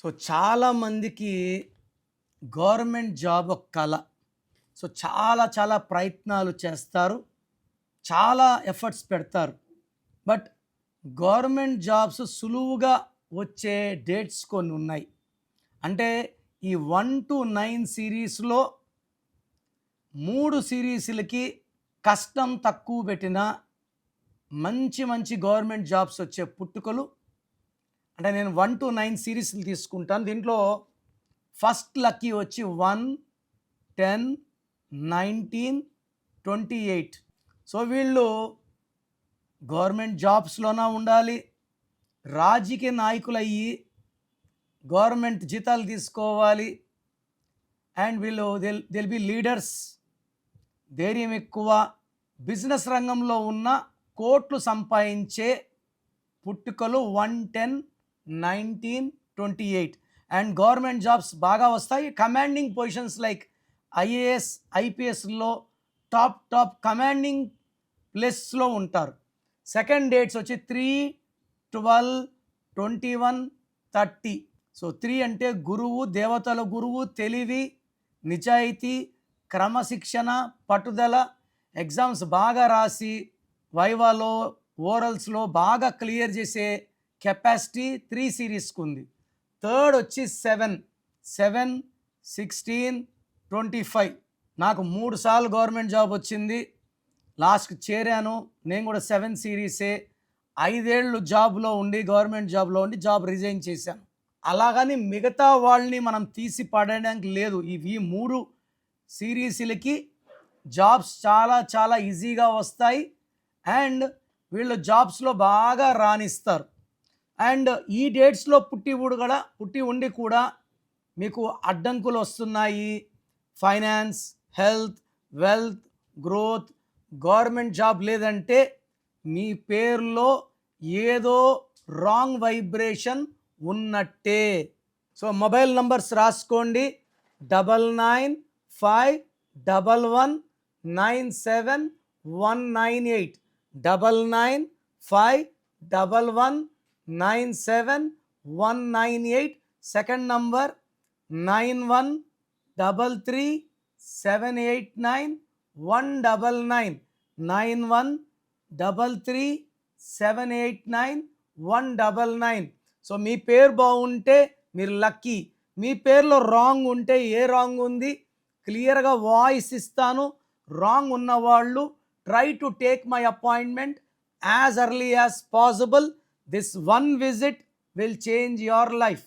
So చాలామందికి government job ఒక కల. సో చాలా ప్రయత్నాలు చేస్తారు, చాలా ఎఫర్ట్స్ పెడతారు. బట్ గవర్నమెంట్ జాబ్స్ సులువుగా వచ్చే డేట్స్ కొన్ని ఉన్నాయి. అంటే ఈ 1 to 9 సిరీస్లో 3 సిరీస్లకి కష్టం తక్కువ పెట్టిన మంచి మంచి గవర్నమెంట్ జాబ్స్ వచ్చే పుట్టుకలు. అంటే నేను 1 to 9 సిరీస్లు తీసుకుంటాను. దీంట్లో ఫస్ట్ లక్కీ వచ్చి 1, 10, 19, 28. సో వీళ్ళు గవర్నమెంట్ జాబ్స్లోనా ఉండాలి, రాజకీయ నాయకులు అయ్యి గవర్నమెంట్ జీతాలు తీసుకోవాలి, అండ్ వీళ్ళు దిల్ బి లీడర్స్, ధైర్యం ఎక్కువ, బిజినెస్ రంగంలో ఉన్న కోట్లు సంపాదించే పుట్టుకలు 1, 10, 19, 28. అండ్ గవర్నమెంట్ జాబ్స్ బాగా వస్తాయి. కమాండింగ్ పొజిషన్స్ లైక్ ఐఏఎస్, ఐపీఎస్లో టాప్ కమాండింగ్ ప్లేస్లో ఉంటారు. సెకండ్ డేట్స్ వచ్చి 3, 12, 21, 30. సో 3 అంటే గురువు, దేవతల గురువు, తెలివి, నిజాయితీ, క్రమశిక్షణ, పట్టుదల, ఎగ్జామ్స్ బాగా రాసి వైవాలో, ఓరల్స్లో బాగా క్లియర్ చేసే కెపాసిటీ 3 సిరీస్కి ఉంది. థర్డ్ వచ్చి 7, 16, 25. నాకు 3 సార్లు గవర్నమెంట్ జాబ్ వచ్చింది, లాస్ట్కి చేరాను. నేను కూడా 7 సిరీసే. 5 ఏళ్ళు జాబ్లో ఉండి, గవర్నమెంట్ జాబ్లో ఉండి జాబ్ రిజైన్ చేశాను. అలాగని మిగతా వాళ్ళని మనం తీసి పడడానికి లేదు. ఇవి 3 సిరీస్లకి జాబ్స్ చాలా ఈజీగా వస్తాయి, అండ్ వీళ్ళు జాబ్స్లో బాగా రాణిస్తారు. అండ్ ఈ డేట్స్లో పుట్టి ఉండి కూడా మీకు అడ్డంకులు వస్తున్నాయి. Finance, health, wealth, growth. Government job లేదంటే మీ పేరులో ఏదో రాంగ్ వైబ్రేషన్ ఉన్నట్టే. సో మొబైల్ నంబర్స్ రాసుకోండి: 9951197198, 9951197198. Second number 9133789199, 9133789199. సో మీ పేరు బాగుంటే మీరు లక్కీ. మీ పేరులో రాంగ్ ఉంటే ఏ రాంగ్ ఉంది క్లియర్గా వాయిస్ ఇస్తాను. రాంగ్ ఉన్నవాళ్ళు try to take my appointment as early as possible. This 1 visit will change your life.